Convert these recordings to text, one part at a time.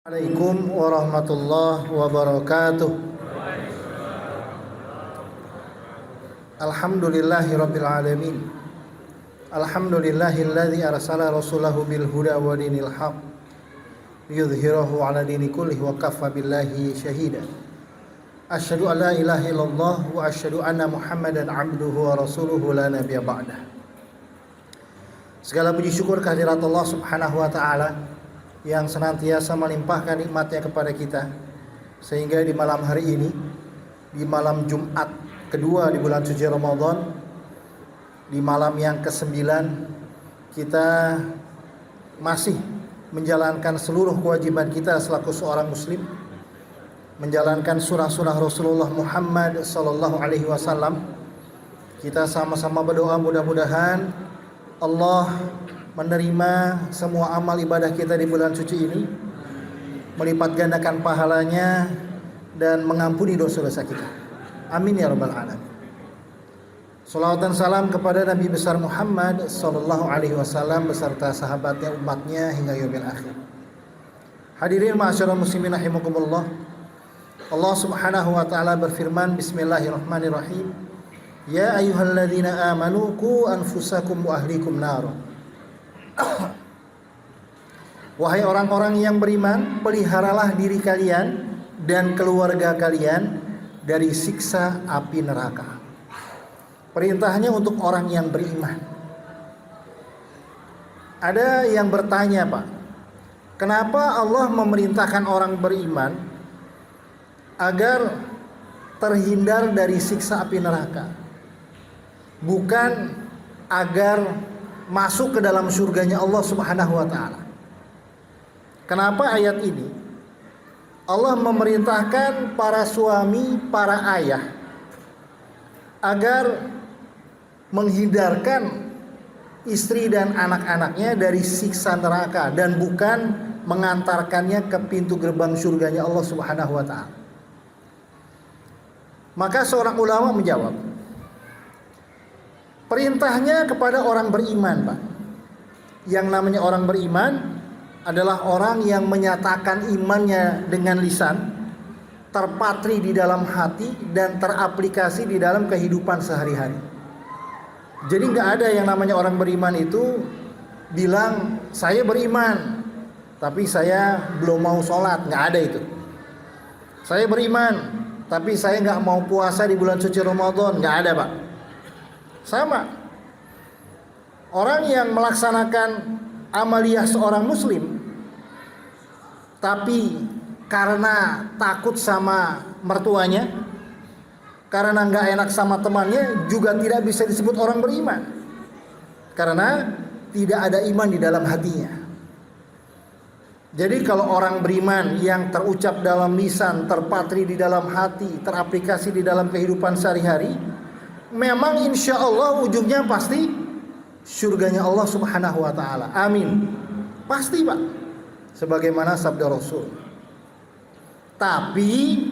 Assalamualaikum warahmatullahi wabarakatuh. Alhamdulillahi rabbil alamin. Alhamdulillahilladzi arsala rasulahu bil huda wa dinil haq yudhhirahu ala dini kullihi wa kafa billahi syahida. Asyhadu an la ilaha illallah wa asyhadu anna Muhammadan abduhu wa rasuluhu la nabiyya ba'dah. Segala puji syukur kehadirat Allah Subhanahu wa taala yang senantiasa melimpahkan nikmatnya kepada kita, sehingga di malam hari ini, di malam Jumat kedua di bulan suci Ramadan, di malam yang ke-9, kita masih menjalankan seluruh kewajiban kita selaku seorang muslim, menjalankan surah-surah Rasulullah Muhammad sallallahu alaihi wasallam. Kita sama-sama berdoa mudah-mudahan Allah menerima semua amal ibadah kita di bulan suci ini, melipat gandakan pahalanya dan mengampuni dosa-dosa kita. Amin ya rabbal alamin. Salawat dan salam kepada Nabi besar Muhammad sallallahu alaihi wasallam beserta sahabatnya, umatnya hingga yaumil akhir. Hadirin ma'asyiral muslimin rahimakumullah. Allah Subhanahu wa taala berfirman, bismillahirrahmanirrahim. Ya ayyuhalladzina amanu qu anfusakum wa ahlikum nar. Wahai orang-orang yang beriman, peliharalah diri kalian dan keluarga kalian dari siksa api neraka. Perintahnya untuk orang yang beriman. Ada yang bertanya, Pak, kenapa Allah memerintahkan orang beriman agar terhindar dari siksa api neraka, bukan agar masuk ke dalam surganya Allah Subhanahu wa taala? Kenapa ayat ini Allah memerintahkan para suami, para ayah agar menghindarkan istri dan anak-anaknya dari siksa neraka dan bukan mengantarkannya ke pintu gerbang surganya Allah Subhanahu wa taala? Maka seorang ulama menjawab, perintahnya kepada orang beriman, Pak. Yang namanya orang beriman adalah orang yang menyatakan imannya dengan lisan, terpatri di dalam hati dan teraplikasi di dalam kehidupan sehari-hari. Jadi nggak ada yang namanya orang beriman itu bilang saya beriman, tapi saya belum mau sholat, nggak ada itu. Saya beriman, tapi saya nggak mau puasa di bulan suci Ramadan, nggak ada, Pak. Sama, orang yang melaksanakan amaliyah seorang muslim tapi karena takut sama mertuanya, karena nggak enak sama temannya, juga tidak bisa disebut orang beriman, karena tidak ada iman di dalam hatinya. Jadi kalau orang beriman yang terucap dalam lisan, terpatri di dalam hati, teraplikasi di dalam kehidupan sehari-hari, memang insya Allah ujungnya pasti surganya Allah Subhanahu wa taala. Amin. Pasti, Pak. Sebagaimana sabda Rasul. Tapi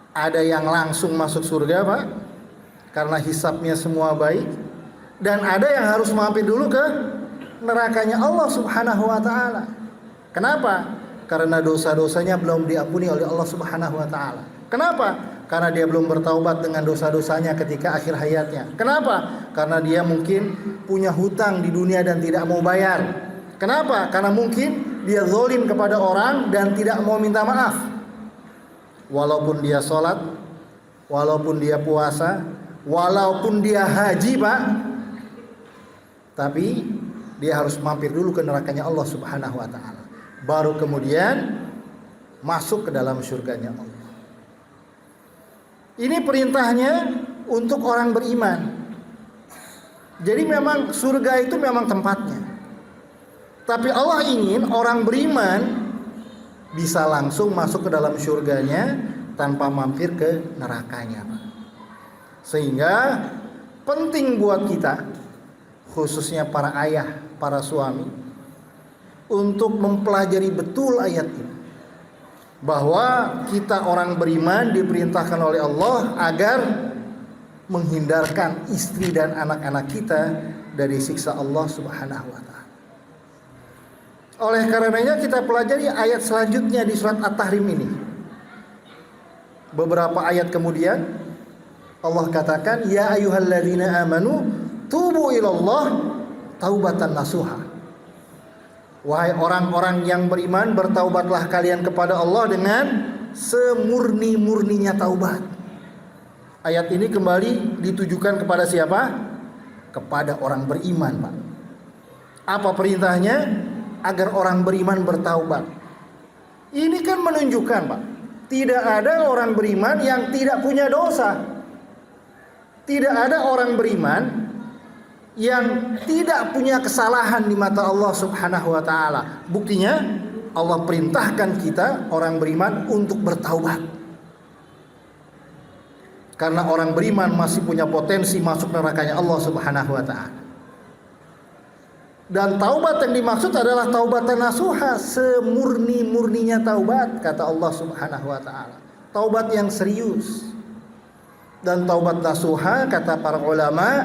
ada yang langsung masuk surga, Pak, karena hisabnya semua baik, dan ada yang harus mampir dulu ke nerakanya Allah Subhanahu wa taala. Kenapa? Karena dosa-dosanya belum diampuni oleh Allah Subhanahu wa taala. Kenapa? Karena dia belum bertaubat dengan dosa-dosanya ketika akhir hayatnya. Kenapa? Karena dia mungkin punya hutang di dunia dan tidak mau bayar. Kenapa? Karena mungkin dia zalim kepada orang dan tidak mau minta maaf. Walaupun dia sholat, walaupun dia puasa, walaupun dia haji, Pak, tapi dia harus mampir dulu ke nerakanya Allah Subhanahu wa taala, baru kemudian masuk ke dalam surganya Allah. Ini perintahnya untuk orang beriman. Jadi memang surga itu memang tempatnya. Tapi Allah ingin orang beriman bisa langsung masuk ke dalam surganya tanpa mampir ke nerakanya. Sehingga penting buat kita, khususnya para ayah, para suami, untuk mempelajari betul ayat ini. Bahwa kita orang beriman diperintahkan oleh Allah agar menghindarkan istri dan anak-anak kita dari siksa Allah Subhanahu wa taala. Oleh karenanya kita pelajari ayat selanjutnya di surat At-Tahrim ini. Beberapa ayat kemudian Allah katakan, ya ayyuhalladzina amanu tubu ilallah taubatan nasuha. Wahai orang-orang yang beriman, bertaubatlah kalian kepada Allah dengan semurni-murninya taubat. Ayat ini kembali ditujukan kepada siapa? Kepada orang beriman, Pak. Apa perintahnya? Agar orang beriman bertaubat. Ini kan menunjukkan, Pak, tidak ada orang beriman yang tidak punya dosa. Tidak ada orang beriman yang tidak punya kesalahan di mata Allah Subhanahu wa taala. Buktinya Allah perintahkan kita orang beriman untuk bertaubat. Karena orang beriman masih punya potensi masuk nerakanya Allah Subhanahu wa taala. Dan taubat yang dimaksud adalah taubatan nasuha, semurni-murninya taubat, kata Allah Subhanahu wa taala. Taubat yang serius. Dan taubat nasuha, kata para ulama,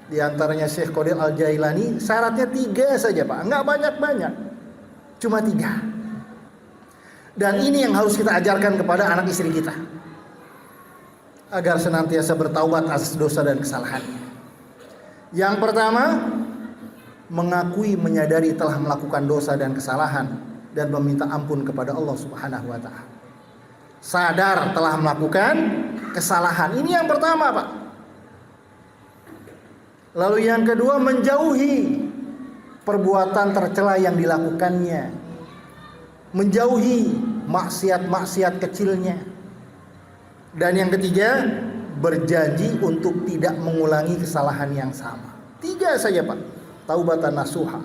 di antaranya Syekh Qadir Al-Jailani, syaratnya 3 saja, Pak. Enggak banyak-banyak. Cuma 3. Dan ini yang harus kita ajarkan kepada anak istri kita, agar senantiasa bertaubat atas dosa dan kesalahannya. Yang pertama, mengakui, menyadari telah melakukan dosa dan kesalahan dan meminta ampun kepada Allah Subhanahu wa taala. Sadar telah melakukan kesalahan. Ini yang pertama, Pak. Lalu yang kedua, menjauhi perbuatan tercela yang dilakukannya. Menjauhi maksiat-maksiat kecilnya. Dan yang ketiga, berjanji untuk tidak mengulangi kesalahan yang sama. 3 saja, Pak. Taubatan nasuha.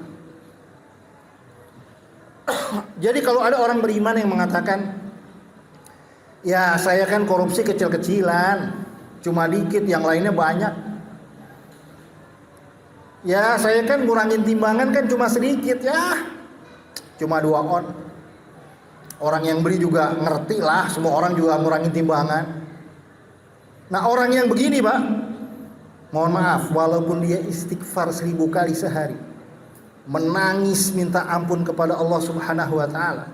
Jadi kalau ada orang beriman yang mengatakan, ya saya kan korupsi kecil-kecilan, cuma dikit, yang lainnya banyak. Ya saya kan ngurangin timbangan kan cuma sedikit, ya cuma 2 on. Orang yang beli juga ngerti lah, semua orang juga ngurangin timbangan. Nah orang yang begini, Pak, mohon maaf, walaupun dia istighfar 1000 kali sehari, menangis minta ampun kepada Allah Subhanahu wa taala,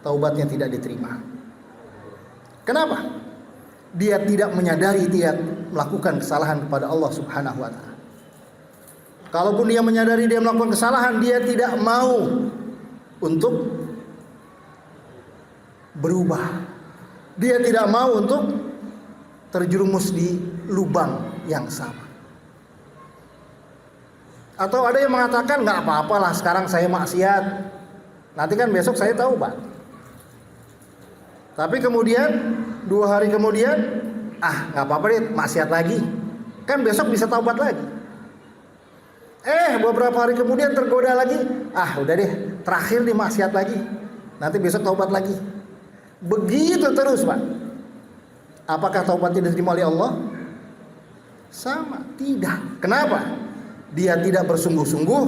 taubatnya tidak diterima. Kenapa? Dia tidak menyadari dia melakukan kesalahan kepada Allah Subhanahu wa taala. Kalaupun dia menyadari dia melakukan kesalahan, dia tidak mau untuk berubah. Dia tidak mau untuk terjerumus di lubang yang sama. Atau ada yang mengatakan, nggak apa-apalah sekarang saya maksiat, nanti kan besok saya taubat. Tapi kemudian 2 hari kemudian, nggak apa-apa deh maksiat lagi, kan besok bisa taubat lagi. Beberapa hari kemudian tergoda lagi, udah deh terakhir nih maksiat lagi, nanti besok taubat lagi. Begitu terus, Pak. Apakah taubatnya diterima oleh Allah? Sama, tidak. Kenapa? Dia tidak bersungguh-sungguh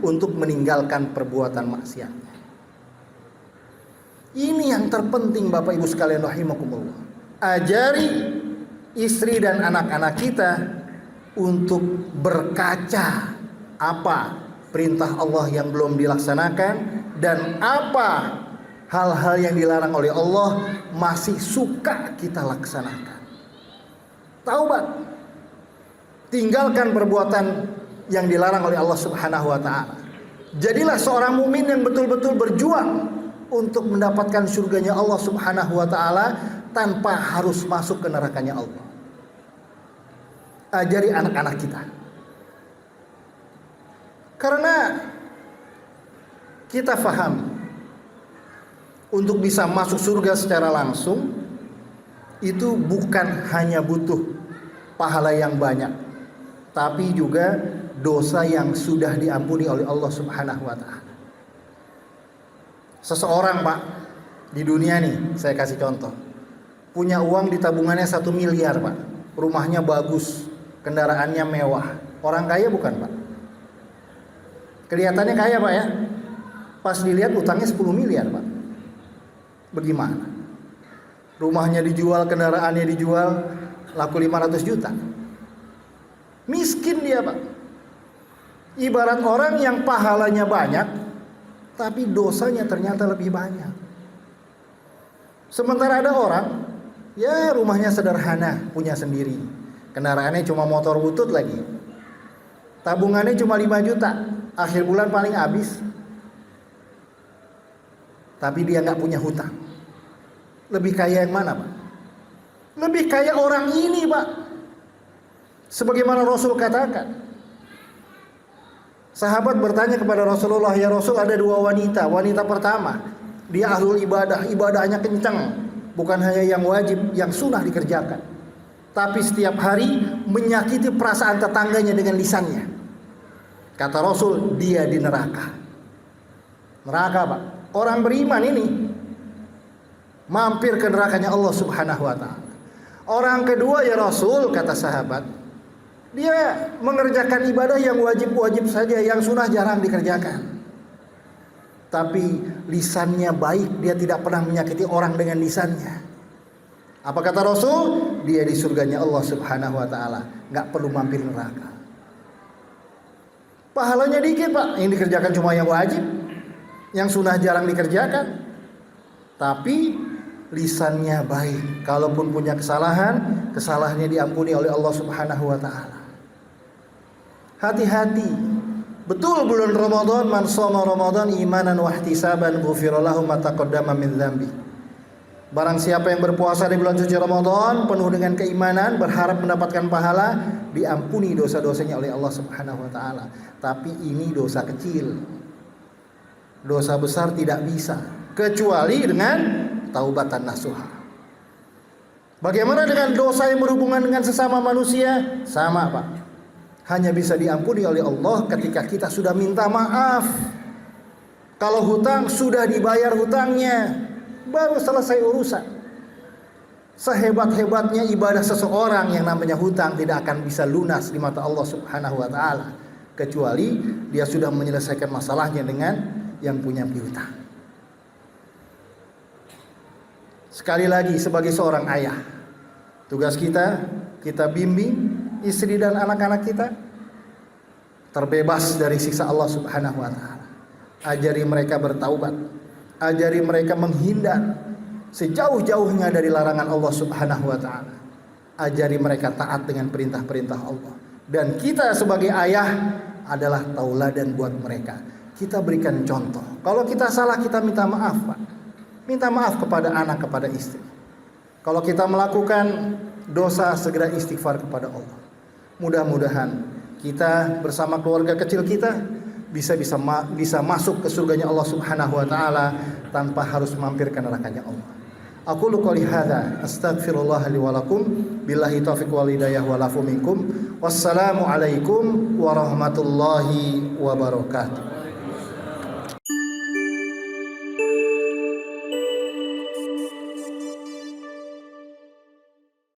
untuk meninggalkan perbuatan maksiatnya. Ini yang terpenting, Bapak Ibu sekalian rahimakumullah. Ajari istri dan anak-anak kita untuk berkaca apa perintah Allah yang belum dilaksanakan dan apa hal-hal yang dilarang oleh Allah masih suka kita laksanakan. Taubat. Tinggalkan perbuatan yang dilarang oleh Allah Subhanahu wa taala. Jadilah seorang mukmin yang betul-betul berjuang untuk mendapatkan surganya Allah Subhanahu wa taala tanpa harus masuk ke nerakanya Allah. Ajari anak-anak kita. Karena kita faham, untuk bisa masuk surga secara langsung itu bukan hanya butuh pahala yang banyak, tapi juga dosa yang sudah diampuni oleh Allah Subhanahu wa taala. Seseorang, Pak, di dunia nih, saya kasih contoh, punya uang di tabungannya 1 miliar, Pak. Rumahnya bagus, kendaraannya mewah. Orang kaya bukan, Pak? Kelihatannya kaya, Pak, ya. Pas dilihat utangnya 10 miliar, Pak. Bagaimana? Rumahnya dijual, kendaraannya dijual, laku 500 juta. Miskin dia, Pak. Ibarat orang yang pahalanya banyak tapi dosanya ternyata lebih banyak. Sementara ada orang, ya rumahnya sederhana, punya sendiri, kendaraannya cuma motor butut lagi, tabungannya cuma 5 juta, akhir bulan paling habis, tapi dia nggak punya hutang. Lebih kaya yang mana, Pak? Lebih kaya orang ini, Pak. Sebagaimana Rasul katakan, sahabat bertanya kepada Rasulullah, ya Rasul, ada 2 wanita. Wanita pertama, dia ahlul ibadah, ibadahnya kencang, bukan hanya yang wajib, yang sunnah dikerjakan, tapi setiap hari menyakiti perasaan tetangganya dengan lisannya. Kata Rasul, dia di neraka. Neraka, Pak. Orang beriman ini mampir ke nerakanya Allah Subhanahu wa ta'ala. Orang kedua, ya Rasul, kata sahabat, dia mengerjakan ibadah yang wajib-wajib saja, yang sunnah jarang dikerjakan, tapi lisannya baik, dia tidak pernah menyakiti orang dengan lisannya. Apa kata Rasul? Dia di surganya Allah Subhanahu wa ta'ala, gak perlu mampir neraka. Pahalanya dikit, Pak, yang dikerjakan cuma yang wajib, yang sunnah jarang dikerjakan, tapi lisannya baik. Kalaupun punya kesalahan, kesalahannya diampuni oleh Allah Subhanahu wa ta'ala. Hati-hati. Betul bulan Ramadan, man shoma Ramadan imanan wa ihtisaban ghufira lahu ma taqaddama min dzambi. Barang siapa yang berpuasa di bulan suci Ramadan penuh dengan keimanan, berharap mendapatkan pahala, diampuni dosa-dosanya oleh Allah Subhanahu wa taala. Tapi ini dosa kecil. Dosa besar tidak bisa kecuali dengan taubatan nasuha. Bagaimana dengan dosa yang berhubungan dengan sesama manusia? Sama, Pak. Hanya bisa diampuni oleh Allah ketika kita sudah minta maaf. Kalau hutang sudah dibayar hutangnya, baru selesai urusan. Sehebat-hebatnya ibadah seseorang, yang namanya hutang tidak akan bisa lunas di mata Allah Subhanahu wa ta'ala, kecuali dia sudah menyelesaikan masalahnya dengan yang punya piutang. Sekali lagi, sebagai seorang ayah, tugas kita bimbing istri dan anak-anak kita terbebas dari siksa Allah Subhanahu wa ta'ala. Ajari mereka bertaubat, ajari mereka menghindar sejauh-jauhnya dari larangan Allah Subhanahu wa ta'ala. Ajari mereka taat dengan perintah-perintah Allah. Dan kita sebagai ayah adalah tauladan buat mereka. Kita berikan contoh. Kalau kita salah, kita minta maaf, Pak. Minta maaf kepada anak, kepada istri. Kalau kita melakukan dosa, segera istighfar kepada Allah. Mudah-mudahan kita bersama keluarga kecil kita bisa masuk ke surganya Allah Subhanahu wa ta'ala tanpa harus mampir ke nerakanya Allah. Aqulu qouli hadza astaghfirullah li wa lakum billahi taufiq wal hidayah wa lafu minkum. Wassalamu alaikum warahmatullahi wabarakatuh.